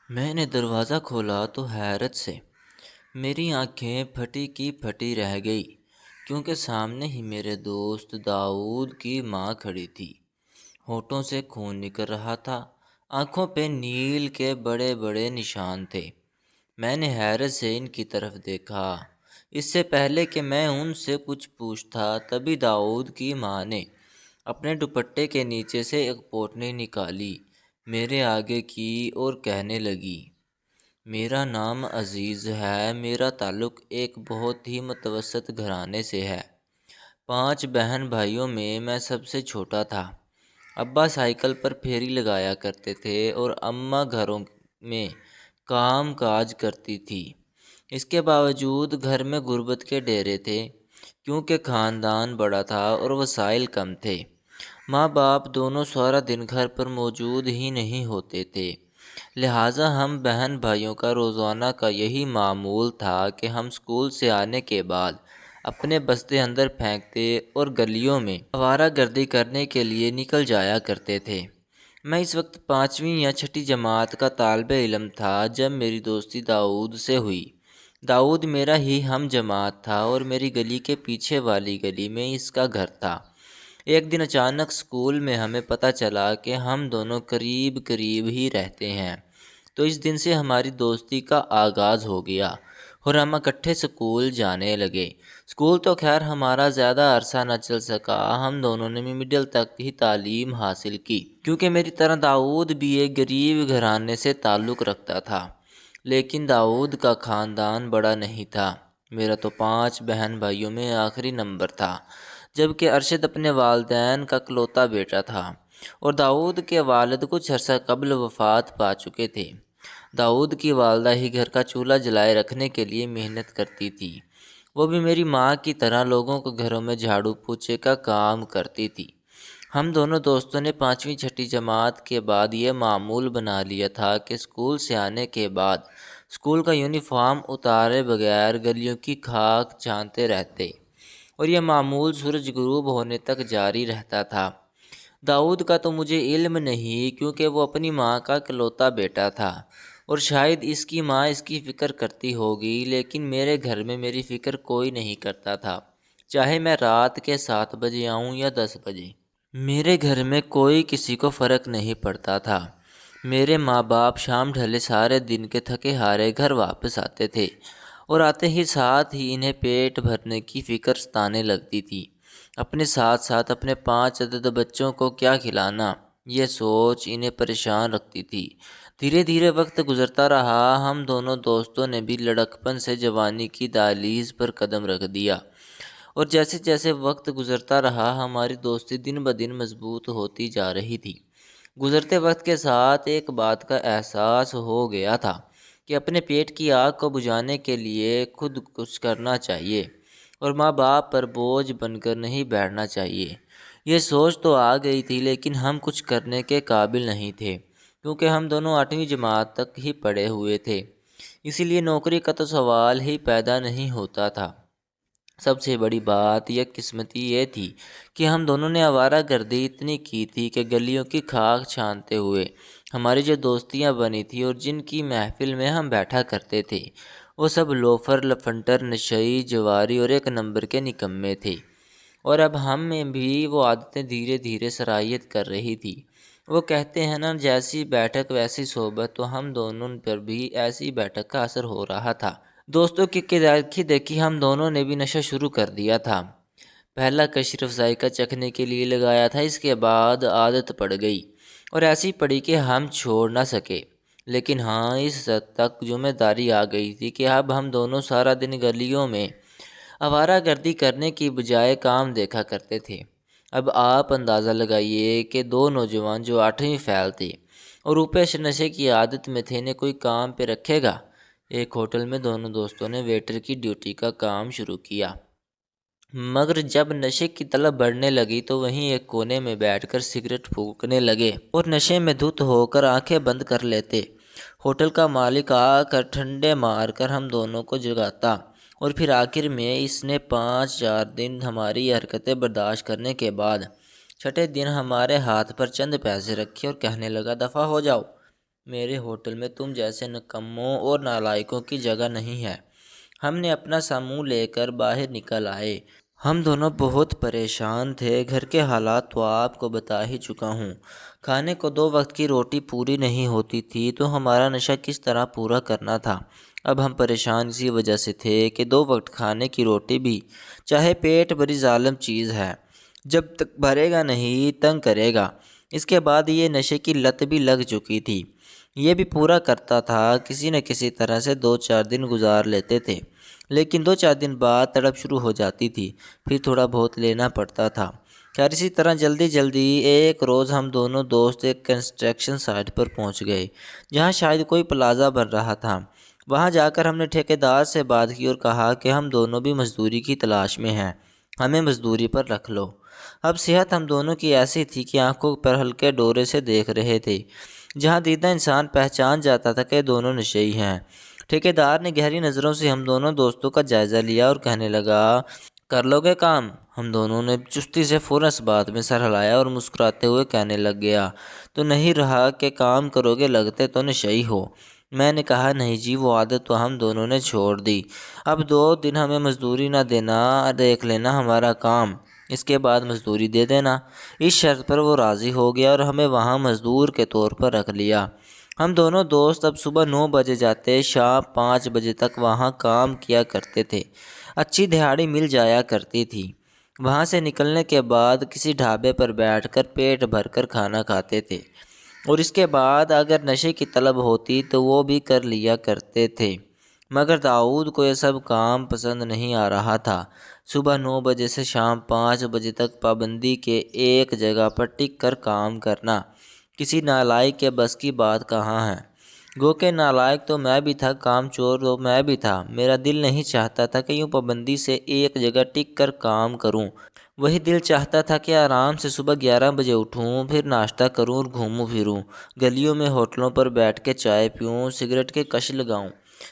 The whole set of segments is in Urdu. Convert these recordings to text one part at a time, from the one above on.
میں نے دروازہ کھولا تو حیرت سے میری آنکھیں پھٹی کی پھٹی رہ گئی، کیونکہ سامنے ہی میرے دوست داؤد کی ماں کھڑی تھی۔ ہونٹوں سے خون نکل رہا تھا، آنکھوں پہ نیل کے بڑے بڑے نشان تھے۔ میں نے حیرت سے ان کی طرف دیکھا۔ اس سے پہلے کہ میں ان سے کچھ پوچھتا، تبھی داؤد کی ماں نے اپنے دوپٹے کے نیچے سے ایک پوٹلی نکالی، میرے آگے کی اور کہنے لگی، میرا نام عزیز ہے، میرا تعلق ایک بہت ہی متوسط گھرانے سے ہے۔ 5 بہن بھائیوں میں سب سے چھوٹا تھا۔ ابا سائیکل پر پھیری لگایا کرتے تھے اور اماں گھروں میں کام کاج کرتی تھی۔ اس کے باوجود گھر میں غربت کے ڈیرے تھے، کیونکہ خاندان بڑا تھا اور وسائل کم تھے۔ ماں باپ دونوں سارا دن گھر پر موجود ہی نہیں ہوتے تھے، لہٰذا ہم بہن بھائیوں کا روزانہ کا یہی معمول تھا کہ ہم اسکول سے آنے کے بعد اپنے بستے اندر پھینکتے اور گلیوں میں آوارہ گردی کرنے کے لیے نکل جایا کرتے تھے۔ میں اس وقت 5ویں یا 6ٹھی جماعت کا طالب علم تھا جب میری دوستی داؤد سے ہوئی۔ داؤد میرا ہی ہم جماعت تھا اور میری گلی کے پیچھے والی گلی میں اس کا گھر تھا۔ ایک دن اچانک اسکول میں ہمیں پتہ چلا کہ ہم دونوں قریب قریب ہی رہتے ہیں، تو اس دن سے ہماری دوستی کا آغاز ہو گیا اور ہم اکٹھے اسکول جانے لگے۔ اسکول تو خیر ہمارا زیادہ عرصہ نہ چل سکا، ہم دونوں نے مڈل تک ہی تعلیم حاصل کی، کیونکہ میری طرح داؤد بھی ایک غریب گھرانے سے تعلق رکھتا تھا۔ لیکن داؤد کا خاندان بڑا نہیں تھا، میرا تو 5 بہن بھائیوں میں آخری نمبر تھا، جبکہ ارشد اپنے والدین کا اکلوتا بیٹا تھا اور داؤد کے والد کچھ عرصہ قبل وفات پا چکے تھے۔ داؤد کی والدہ ہی گھر کا چولہا جلائے رکھنے کے لیے محنت کرتی تھی، وہ بھی میری ماں کی طرح لوگوں کو گھروں میں جھاڑو پوچھے کا کام کرتی تھی۔ ہم دونوں دوستوں نے 5ویں 6ٹھی جماعت کے بعد یہ معمول بنا لیا تھا کہ اسکول سے آنے کے بعد اسکول کا یونیفارم اتارے بغیر گلیوں کی خاک چھانتے رہتے، اور یہ معمول سورج غروب ہونے تک جاری رہتا تھا۔ داؤد کا تو مجھے علم نہیں، کیونکہ وہ اپنی ماں کا اکلوتا بیٹا تھا اور شاید اس کی ماں اس کی فکر کرتی ہوگی، لیکن میرے گھر میں میری فکر کوئی نہیں کرتا تھا، چاہے میں رات کے 7 بجے آؤں یا 10 بجے۔ میرے گھر میں کوئی کسی کو فرق نہیں پڑتا تھا۔ میرے ماں باپ شام ڈھلے سارے دن کے تھکے ہارے گھر واپس آتے تھے اور آتے ہی ساتھ ہی انہیں پیٹ بھرنے کی فکر ستانے لگتی تھی۔ اپنے ساتھ ساتھ اپنے 5 عدد بچوں کو کیا کھلانا، یہ سوچ انہیں پریشان رکھتی تھی۔ دھیرے دھیرے وقت گزرتا رہا، ہم دونوں دوستوں نے بھی لڑکپن سے جوانی کی دہلیز پر قدم رکھ دیا، اور جیسے جیسے وقت گزرتا رہا ہماری دوستی دن بدن مضبوط ہوتی جا رہی تھی۔ گزرتے وقت کے ساتھ ایک بات کا احساس ہو گیا تھا کہ اپنے پیٹ کی آگ کو بجھانے کے لیے خود کچھ کرنا چاہیے اور ماں باپ پر بوجھ بن کر نہیں بیٹھنا چاہیے۔ یہ سوچ تو آ گئی تھی، لیکن ہم کچھ کرنے کے قابل نہیں تھے، کیونکہ ہم دونوں 8ویں جماعت تک ہی پڑھے ہوئے تھے، اسی لیے نوکری کا تو سوال ہی پیدا نہیں ہوتا تھا۔ سب سے بڑی بات یہ قسمتی یہ تھی کہ ہم دونوں نے آوارہ گردی اتنی کی تھی کہ گلیوں کی خاک چھانتے ہوئے ہماری جو دوستیاں بنی تھیں اور جن کی محفل میں ہم بیٹھا کرتے تھے، وہ سب لوفر، لفنٹر، نشئی، جواری اور ایک نمبر کے نکمے تھے، اور اب ہم میں بھی وہ عادتیں دھیرے دھیرے سرایت کر رہی تھی۔ وہ کہتے ہیں نا، جیسی بیٹھک ویسی صحبت، تو ہم دونوں پر بھی ایسی بیٹھک کا اثر ہو رہا تھا۔ دوستوں کی دیکھی دیکھی ہم دونوں نے بھی نشہ شروع کر دیا تھا۔ پہلا کشرف ذائقہ چکھنے کے لیے لگایا تھا، اس کے بعد عادت پڑ گئی اور ایسی پڑی کہ ہم چھوڑ نہ سکے۔ لیکن ہاں، اس حد تک ذمہ داری آ گئی تھی کہ اب ہم دونوں سارا دن گلیوں میں آوارہ گردی کرنے کی بجائے کام دیکھا کرتے تھے۔ اب آپ اندازہ لگائیے کہ 2 نوجوان جو 8ویں فیل تھے اور اوپر نشے کی عادت میں تھے، انہیں کوئی کام پہ رکھے گا؟ ایک ہوٹل میں دونوں دوستوں نے ویٹر کی ڈیوٹی کا کام شروع کیا، مگر جب نشے کی طلب بڑھنے لگی تو وہیں ایک کونے میں بیٹھ کر سگریٹ پھونکنے لگے اور نشے میں دھت ہو کر آنکھیں بند کر لیتے۔ ہوٹل کا مالک آ کر ٹھنڈے مار کر ہم دونوں کو جگاتا، اور پھر آخر میں اس نے 5-4 دن ہماری یہ حرکتیں برداشت کرنے کے بعد 6ٹھے دن ہمارے ہاتھ پر چند پیسے رکھے اور کہنے لگا، دفع ہو جاؤ، میرے ہوٹل میں تم جیسے نکموں اور نالائقوں کی جگہ نہیں ہے۔ ہم نے اپنا سا منہ لے کر باہر نکل آئے۔ ہم دونوں بہت پریشان تھے۔ گھر کے حالات تو آپ کو بتا ہی چکا ہوں۔ کھانے کو 2 وقت کی روٹی پوری نہیں ہوتی تھی تو ہمارا نشہ کس طرح پورا کرنا تھا۔ اب ہم پریشان اسی وجہ سے تھے کہ 2 وقت کھانے کی روٹی بھی چاہے پیٹ بڑی ظالم چیز ہے، جب تک بھرے گا نہیں تنگ کرے گا۔ اس کے بعد یہ نشے کی لت بھی لگ چکی تھی۔ یہ بھی پورا کرتا تھا، کسی نہ کسی طرح سے 2-4 دن گزار لیتے تھے، لیکن 2-4 دن بعد تڑپ شروع ہو جاتی تھی، پھر تھوڑا بہت لینا پڑتا تھا۔ خیر اسی طرح جلدی جلدی ایک روز ہم دونوں دوست ایک کنسٹرکشن سائٹ پر پہنچ گئے، جہاں شاید کوئی پلازہ بن رہا تھا۔ وہاں جا کر ہم نے ٹھیکیدار سے بات کی اور کہا کہ ہم دونوں بھی مزدوری کی تلاش میں ہیں، ہمیں مزدوری پر رکھ لو۔ اب صحت ہم دونوں کی ایسی تھی کہ آنکھوں پر ہلکے ڈورے سے دیکھ رہے تھے، جہاں دیدہ انسان پہچان جاتا تھا کہ دونوں نشئی ہیں۔ ٹھیکیدار نے گہری نظروں سے ہم دونوں دوستوں کا جائزہ لیا اور کہنے لگا، کر لو گے کام؟ ہم دونوں نے چستی سے فوراً اس بات میں سر ہلایا اور مسکراتے ہوئے کہنے لگ گیا، تو نہیں رہا کہ کام کرو گے، لگتے تو نشئی ہو۔ میں نے کہا، نہیں جی، وہ عادت تو ہم دونوں نے چھوڑ دی۔ اب 2 دن ہمیں مزدوری نہ دینا، دیکھ لینا ہمارا کام، اس کے بعد مزدوری دے دینا۔ اس شرط پر وہ راضی ہو گیا اور ہمیں وہاں مزدور کے طور پر رکھ لیا۔ ہم دونوں دوست اب صبح 9 بجے جاتے، شام 5 بجے تک وہاں کام کیا کرتے تھے۔ اچھی دہاڑی مل جایا کرتی تھی۔ وہاں سے نکلنے کے بعد کسی ڈھابے پر بیٹھ کر پیٹ بھر کر کھانا کھاتے تھے، اور اس کے بعد اگر نشے کی طلب ہوتی تو وہ بھی کر لیا کرتے تھے۔ مگر داؤد کو یہ سب کام پسند نہیں آ رہا تھا۔ صبح 9 بجے سے شام 5 بجے تک پابندی کے ایک جگہ پر ٹک کر کام کرنا کسی نالائق کے بس کی بات کہاں ہے۔ گو کہ نالائق تو میں بھی تھا، کام چور تو میں بھی تھا۔ میرا دل نہیں چاہتا تھا کہ یوں پابندی سے ایک جگہ ٹک کر کام کروں، وہی دل چاہتا تھا کہ آرام سے صبح 11 بجے اٹھوں، پھر ناشتہ کروں اور گھوموں پھروں، گلیوں میں ہوٹلوں پر بیٹھ کے چائے پیوں، سگریٹ کے کش لگاؤں،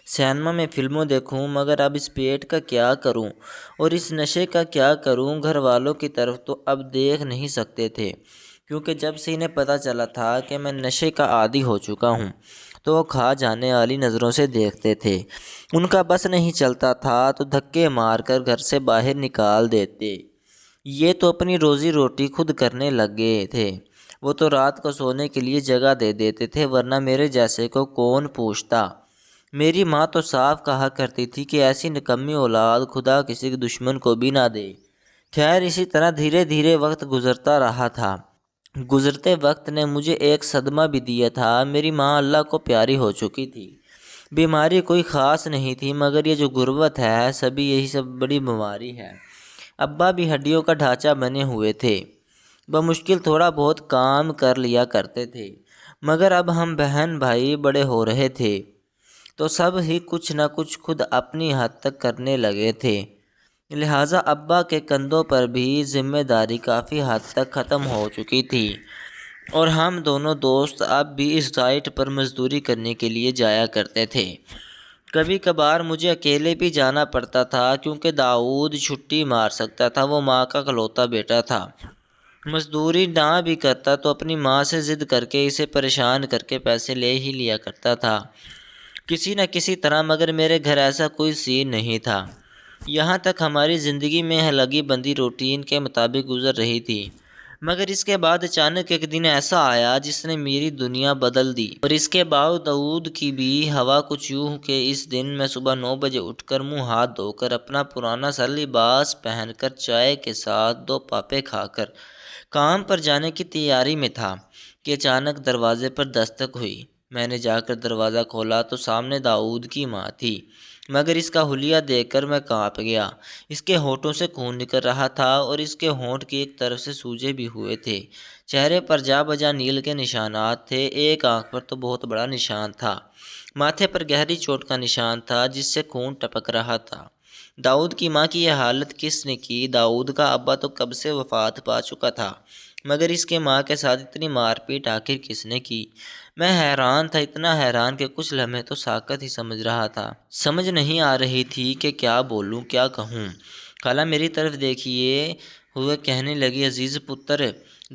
سینما میں فلموں دیکھوں۔ مگر اب اس پیٹ کا کیا کروں اور اس نشے کا کیا کروں؟ گھر والوں کی طرف تو اب دیکھ نہیں سکتے تھے، کیونکہ جب سے انہیں پتہ چلا تھا کہ میں نشے کا عادی ہو چکا ہوں تو وہ کھا جانے والی نظروں سے دیکھتے تھے۔ ان کا بس نہیں چلتا تھا تو دھکے مار کر گھر سے باہر نکال دیتے۔ یہ تو اپنی روزی روٹی خود کرنے لگے تھے، وہ تو رات کو سونے کے لیے جگہ دے دیتے تھے، ورنہ میرے جیسے کو کون پوچھتا۔ میری ماں تو صاف کہا کرتی تھی کہ ایسی نکمی اولاد خدا کسی کے دشمن کو بھی نہ دے۔ خیر اسی طرح دھیرے دھیرے وقت گزرتا رہا تھا۔ گزرتے وقت نے مجھے ایک صدمہ بھی دیا تھا۔ میری ماں اللہ کو پیاری ہو چکی تھی، بیماری کوئی خاص نہیں تھی، مگر یہ جو غربت ہے، سبھی یہی سب بڑی بیماری ہے۔ ابا بھی ہڈیوں کا ڈھانچہ بنے ہوئے تھے، بمشکل تھوڑا بہت کام کر لیا کرتے تھے، مگر اب ہم بہن بھائی بڑے ہو رہے تھے تو سب ہی کچھ نہ کچھ خود اپنی حد تک کرنے لگے تھے، لہٰذا ابا کے کندھوں پر بھی ذمہ داری کافی حد تک ختم ہو چکی تھی، اور ہم دونوں دوست اب بھی اس سائٹ پر مزدوری کرنے کے لیے جایا کرتے تھے۔ کبھی کبھار مجھے اکیلے بھی جانا پڑتا تھا، کیونکہ داؤد چھٹی مار سکتا تھا، وہ ماں کا اکلوتا بیٹا تھا۔ مزدوری نہ بھی کرتا تو اپنی ماں سے ضد کر کے اسے پریشان کر کے پیسے لے ہی لیا کرتا تھا کسی نہ کسی طرح، مگر میرے گھر ایسا کوئی سین نہیں تھا۔ یہاں تک ہماری زندگی میں لگی بندی روٹین کے مطابق گزر رہی تھی، مگر اس کے بعد اچانک ایک دن ایسا آیا جس نے میری دنیا بدل دی، اور اس کے باوجود کی بھی ہوا کچھ یوں کہ اس دن میں صبح 9 بجے اٹھ کر منہ ہاتھ دھو کر اپنا پرانا سا لباس پہن کر چائے کے ساتھ 2 پاپے کھا کر کام پر جانے کی تیاری میں تھا کہ اچانک دروازے پر دستک ہوئی۔ میں نے جا کر دروازہ کھولا تو سامنے داؤد کی ماں تھی، مگر اس کا حلیہ دیکھ کر میں کانپ گیا۔ اس کے ہونٹوں سے خون نکل رہا تھا اور اس کے ہونٹ کی ایک طرف سے سوجے بھی ہوئے تھے، چہرے پر جا بجا نیل کے نشانات تھے، ایک آنکھ پر تو بہت بڑا نشان تھا، ماتھے پر گہری چوٹ کا نشان تھا جس سے خون ٹپک رہا تھا۔ داؤد کی ماں کی یہ حالت کس نے کی؟ داؤد کا ابا تو کب سے وفات پا چکا تھا، مگر اس کے ماں کے ساتھ اتنی مار پیٹ آخر کس نے کی؟ میں حیران تھا، اتنا حیران کہ کچھ لمحے تو ساکت ہی سمجھ رہا تھا۔ سمجھ نہیں آ رہی تھی کہ کیا بولوں، کیا کہوں۔ خالہ میری طرف دیکھیے ہوئے کہنے لگی، عزیز پتر،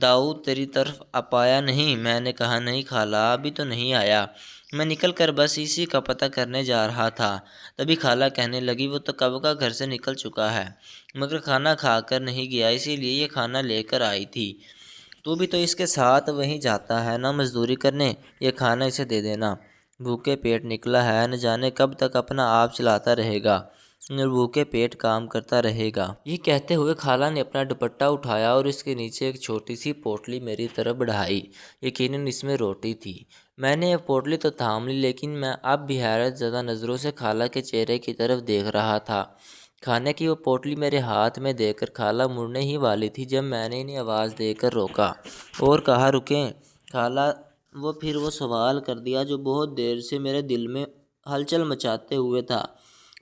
داؤد تیری طرف اب آیا نہیں؟ میں نے کہا نہیں خالہ، ابھی تو نہیں آیا، میں نکل کر بس اسی کا پتہ کرنے جا رہا تھا۔ تبھی خالہ کہنے لگی وہ تو کب کا گھر سے نکل چکا ہے، مگر کھانا کھا کر نہیں گیا، اسی لیے یہ کھانا لے کر آئی تھی۔ تو بھی تو اس کے ساتھ وہیں جاتا ہے نا مزدوری کرنے، یہ کھانا اسے دے دینا، بھوکے پیٹ نکلا ہے، نہ جانے کب تک اپنا آپ چلاتا رہے گا اور بھوکے پیٹ کام کرتا رہے گا۔ یہ کہتے ہوئے خالہ نے اپنا دوپٹہ اٹھایا اور اس کے نیچے ایک چھوٹی سی پوٹلی میری طرف بڑھائی، یقیناً اس میں روٹی تھی۔ میں نے یہ پوٹلی تو تھام لی، لیکن میں اب بھی حیرت زدہ نظروں سے خالہ کے چہرے کی طرف دیکھ رہا تھا۔ کھانے کی وہ پوٹلی میرے ہاتھ میں دے کر خالہ مڑنے ہی والی تھی جب میں نے انہیں آواز دے کر روکا اور کہا رکیں خالہ۔ پھر وہ سوال کر دیا جو بہت دیر سے میرے دل میں ہلچل مچاتے ہوئے تھا۔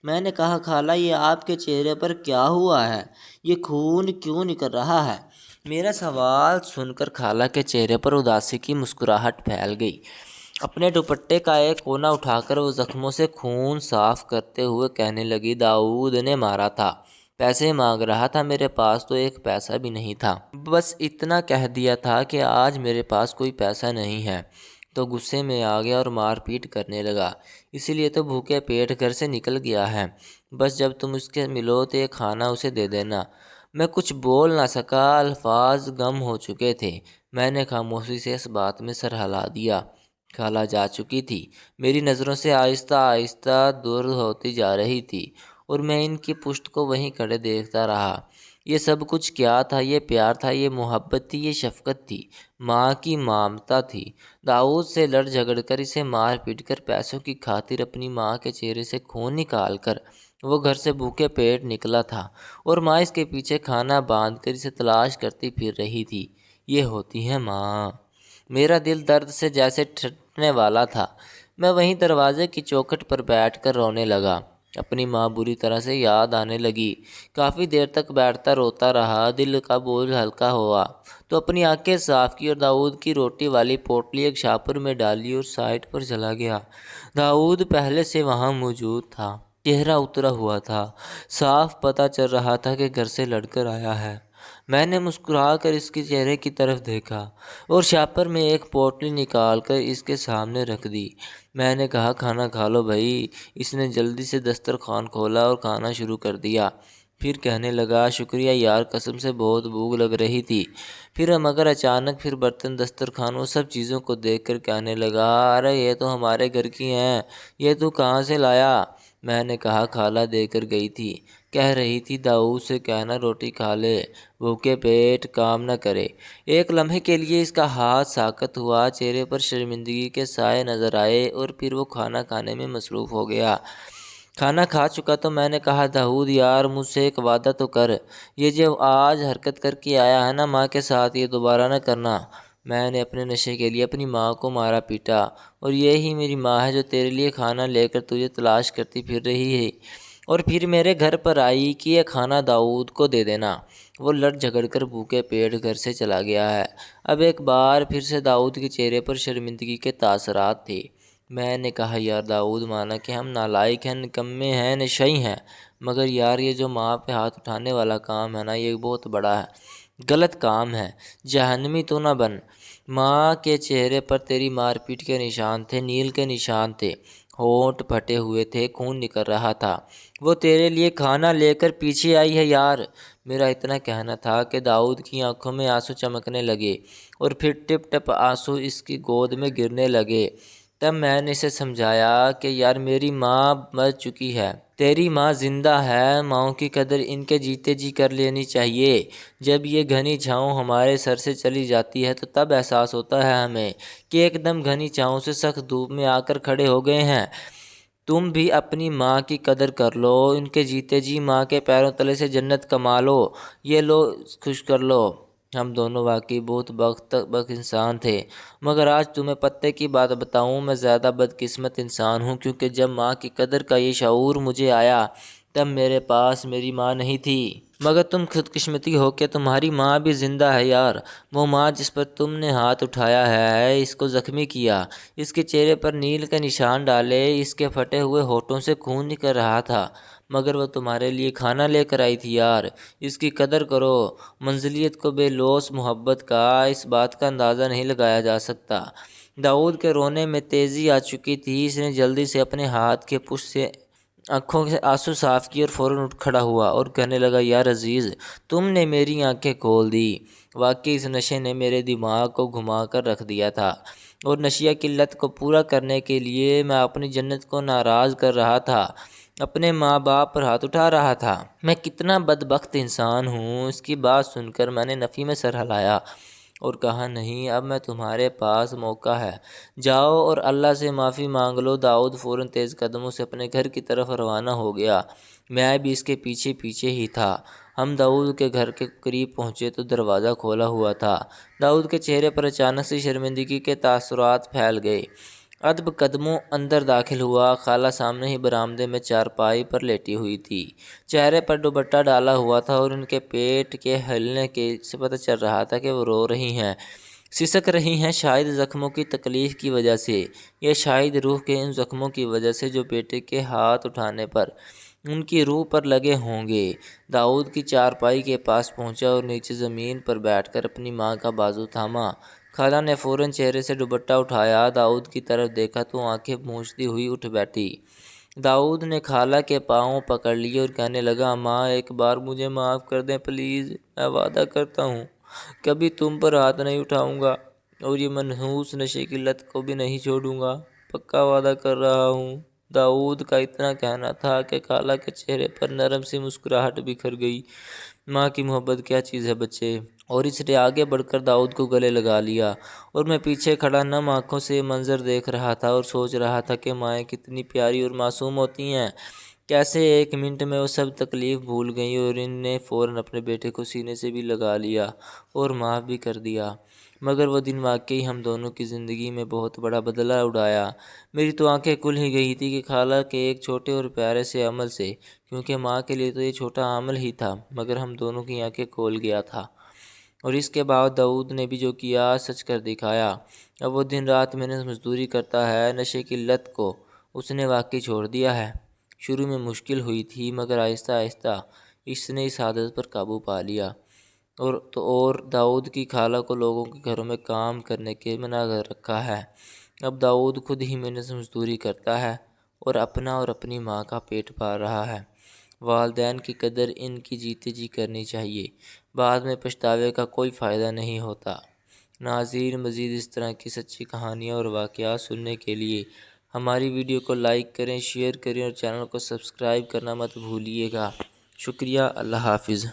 میں نے کہا خالہ یہ آپ کے چہرے پر کیا ہوا ہے؟ یہ خون کیوں نکل رہا ہے؟ میرا سوال سن کر خالہ کے چہرے پر اداسی کی مسکراہٹ پھیل گئی۔ اپنے دوپٹے کا ایک کونا اٹھا کر وہ زخموں سے خون صاف کرتے ہوئے کہنے لگی داؤد نے مارا تھا، پیسے مانگ رہا تھا، میرے پاس تو ایک پیسہ بھی نہیں تھا، بس اتنا کہہ دیا تھا کہ آج میرے پاس کوئی پیسہ نہیں ہے، تو غصے میں آ گیا اور مار پیٹ کرنے لگا، اسی لیے تو بھوکے پیٹ گھر سے نکل گیا ہے، بس جب تم اس کے ملو تو یہ کھانا اسے دے دینا۔ میں کچھ بول نہ سکا، الفاظ گم ہو چکے تھے، میں نے خاموشی سے اس بات میں سر ہلا دیا۔ خالہ جا چکی تھی، میری نظروں سے آہستہ آہستہ دور ہوتی جا رہی تھی اور میں ان کی پشت کو وہیں کھڑے دیکھتا رہا۔ یہ سب کچھ کیا تھا؟ یہ پیار تھا، یہ محبت تھی، یہ شفقت تھی، ماں کی ممتا تھی۔ داؤد سے لڑ جھگڑ کر، اسے مار پیٹ کر، پیسوں کی خاطر اپنی ماں کے چہرے سے خون نکال کر وہ گھر سے بھوکے پیٹ نکلا تھا اور ماں اس کے پیچھے کھانا باندھ کر اسے تلاش کرتی پھر رہی تھی۔ یہ ہوتی ہے ماں۔ میرا دل درد سے جیسے پھٹنے والا تھا۔ میں وہیں دروازے کی چوکھٹ پر بیٹھ کر رونے لگا۔ اپنی ماں بری طرح سے یاد آنے لگی۔ کافی دیر تک بیٹھتا روتا رہا، دل کا بوجھ ہلکا ہوا تو اپنی آنکھیں صاف کی اور داؤد کی روٹی والی پوٹلی ایک شاپر میں ڈالی اور سائٹ پر چلا گیا۔ داؤد پہلے سے وہاں موجود تھا، چہرہ اترا ہوا تھا، صاف پتہ چل رہا تھا کہ گھر سے لڑ کر آیا ہے۔ میں نے مسکرا کر اس کے چہرے کی طرف دیکھا اور شاپر میں ایک پوٹلی نکال کر اس کے سامنے رکھ دی۔ میں نے کہا کھانا کھا لو بھائی۔ اس نے جلدی سے دسترخوان کھولا اور کھانا شروع کر دیا، پھر کہنے لگا شکریہ یار، قسم سے بہت بھوک لگ رہی تھی۔ مگر اچانک پھر برتن، دسترخوان، وہ سب چیزوں کو دیکھ کر کہنے لگا ارے یہ تو ہمارے گھر کی ہیں، یہ تو کہاں سے لایا؟ میں نے کہا خالہ دے کر گئی تھی، کہہ رہی تھی داؤد سے کہنا روٹی کھا لے، بھوکے پیٹ کام نہ کرے۔ ایک لمحے کے لیے اس کا ہاتھ ساکت ہوا، چہرے پر شرمندگی کے سائے نظر آئے اور پھر وہ کھانا کھانے میں مصروف ہو گیا۔ کھانا کھا چکا تو میں نے کہا داؤد یار مجھ سے ایک وعدہ تو کر، یہ جو آج حرکت کر کے آیا ہے نا ماں کے ساتھ، یہ دوبارہ نہ کرنا۔ میں نے اپنے نشے کے لیے اپنی ماں کو مارا پیٹا اور یہی میری ماں ہے جو تیرے لیے کھانا لے کر تجھے تلاش کرتی پھر رہی ہے اور پھر میرے گھر پر آئی کہ یہ کھانا داؤد کو دے دینا۔ وہ لڑ جھگڑ کر بھوکے پیٹ گھر سے چلا گیا ہے۔ اب ایک بار پھر سے داؤد کے چہرے پر شرمندگی کے تاثرات تھے۔ میں نے کہا یار داؤد، مانا کہ ہم نالائق ہیں، نکمے ہیں، نشئی ہیں، مگر یار یہ جو ماں پہ ہاتھ اٹھانے والا کام ہے نا، یہ بہت بڑا ہے، غلط کام ہے، جہنمی تو نہ بن۔ ماں کے چہرے پر تیری مار پیٹ کے نشان تھے، نیل کے نشان تھے، ہونٹ پھٹے ہوئے تھے، خون نکل رہا تھا، وہ تیرے لیے کھانا لے کر پیچھے آئی ہے یار۔ میرا اتنا کہنا تھا کہ داؤد کی آنکھوں میں آنسو چمکنے لگے اور پھر ٹپ ٹپ آنسو اس کی گود میں گرنے لگے۔ تب میں نے اسے سمجھایا کہ یار میری ماں مر چکی ہے، تیری ماں زندہ ہے، ماؤں کی قدر ان کے جیتے جی کر لینی چاہیے۔ جب یہ گھنی چھاؤں ہمارے سر سے چلی جاتی ہے تو تب احساس ہوتا ہے ہمیں کہ ایک دم گھنی چھاؤں سے سخت دھوپ میں آ کر کھڑے ہو گئے ہیں۔ تم بھی اپنی ماں کی قدر کر لو، ان کے جیتے جی ماں کے پیروں تلے سے جنت کما لو، یہ لو خوش کر لو۔ ہم دونوں واقعی بہت بخت انسان تھے، مگر آج تمہیں پتے کی بات بتاؤں، میں زیادہ بدقسمت انسان ہوں، کیونکہ جب ماں کی قدر کا یہ شعور مجھے آیا تب میرے پاس میری ماں نہیں تھی۔ مگر تم خود قسمتی ہو کہ تمہاری ماں بھی زندہ ہے یار، وہ ماں جس پر تم نے ہاتھ اٹھایا ہے، اس کو زخمی کیا، اس کے چہرے پر نیل کے نشان ڈالے، اس کے پھٹے ہوئے ہونٹوں سے خون نکل رہا تھا، مگر وہ تمہارے لیے کھانا لے کر آئی تھی یار، اس کی قدر کرو۔ منزلیت کو بے لوث محبت کا اس بات کا اندازہ نہیں لگایا جا سکتا۔ داؤد کے رونے میں تیزی آ چکی تھی، اس نے جلدی سے اپنے ہاتھ کے پشت سے آنکھوں سے آنسو صاف کیے اور فوراً اٹھ کھڑا ہوا اور کہنے لگا، یار عزیز، تم نے میری آنکھیں کھول دی۔ واقعی اس نشے نے میرے دماغ کو گھما کر رکھ دیا تھا، اور نشیہ کی لت کو پورا کرنے کے لیے میں اپنی جنت کو ناراض کر رہا تھا، اپنے ماں باپ پر ہاتھ اٹھا رہا تھا۔ میں کتنا بدبخت انسان ہوں۔ اس کی بات سن کر میں نے نفی میں سر ہلایا اور کہا، نہیں، اب میں تمہارے پاس موقع ہے، جاؤ اور اللہ سے معافی مانگ لو۔ داؤد فوراً تیز قدموں سے اپنے گھر کی طرف روانہ ہو گیا، میں بھی اس کے پیچھے پیچھے ہی تھا۔ ہم داؤد کے گھر کے قریب پہنچے تو دروازہ کھولا ہوا تھا۔ داؤد کے چہرے پر اچانک سے شرمندگی کے تاثرات پھیل گئے۔ ادب قدموں اندر داخل ہوا۔ خالہ سامنے ہی برآمدے میں چارپائی پر لیٹی ہوئی تھی، چہرے پر دوپٹہ ڈالا ہوا تھا اور ان کے پیٹ کے ہلنے سے پتہ چل رہا تھا کہ وہ رو رہی ہیں، سسک رہی ہیں، شاید زخموں کی تکلیف کی وجہ سے، یا شاید روح کے ان زخموں کی وجہ سے جو بیٹے کے ہاتھ اٹھانے پر ان کی روح پر لگے ہوں گے۔ داؤد کی چارپائی کے پاس پہنچا اور نیچے زمین پر بیٹھ کر اپنی ماں کا بازو تھاما۔ خالہ نے فوراً چہرے سے دوپٹہ اٹھایا، داؤد کی طرف دیکھا تو آنکھیں پونچھتی ہوئی اٹھ بیٹھی۔ داؤد نے خالہ کے پاؤں پکڑ لیے اور کہنے لگا، ماں، ایک بار مجھے معاف کر دیں پلیز، میں وعدہ کرتا ہوں کبھی تم پر ہاتھ نہیں اٹھاؤں گا اور یہ منحوس نشے کی لت کو بھی نہیں چھوڑوں گا، پکا وعدہ کر رہا ہوں۔ داؤد کا اتنا کہنا تھا کہ خالہ کے چہرے پر نرم سی مسکراہٹ بکھر گئی۔ ماں کی محبت کیا چیز ہے بچے! اور اس نے آگے بڑھ کر داؤد کو گلے لگا لیا، اور میں پیچھے کھڑا نم آنکھوں سے یہ منظر دیکھ رہا تھا اور سوچ رہا تھا کہ مائیں کتنی پیاری اور معصوم ہوتی ہیں، کیسے ایک منٹ میں وہ سب تکلیف بھول گئیں اور ان نے فوراً اپنے بیٹے کو سینے سے بھی لگا لیا اور معاف بھی کر دیا۔ مگر وہ دن واقعی ہم دونوں کی زندگی میں بہت بڑا بدلہ اڑایا۔ میری تو آنکھیں کھل ہی گئی تھی کہ خالہ کے ایک چھوٹے اور پیارے سے عمل سے، کیونکہ ماں کے لیے تو یہ چھوٹا عمل ہی تھا، مگر ہم دونوں کی آنکھیں کھول گیا تھا۔ اور اس کے بعد داؤد نے بھی جو کیا سچ کر دکھایا۔ اب وہ دن رات محنت مزدوری کرتا ہے، نشے کی لت کو اس نے واقعی چھوڑ دیا ہے۔ شروع میں مشکل ہوئی تھی، مگر آہستہ آہستہ اس نے اس عادت پر قابو پا لیا، اور داؤد کی خالہ کو لوگوں کے گھروں میں کام کرنے کے منع کر رکھا ہے۔ اب داؤد خود ہی محنت مزدوری کرتا ہے اور اپنا اور اپنی ماں کا پیٹ پال رہا ہے۔ والدین کی قدر ان کی جیتے جی کرنی چاہیے، بعد میں پچھتاوے کا کوئی فائدہ نہیں ہوتا۔ ناظرین، مزید اس طرح کی سچی کہانیاں اور واقعات سننے کے لیے ہماری ویڈیو کو لائک کریں، شیئر کریں اور چینل کو سبسکرائب کرنا مت بھولیے گا۔ شکریہ، اللہ حافظ۔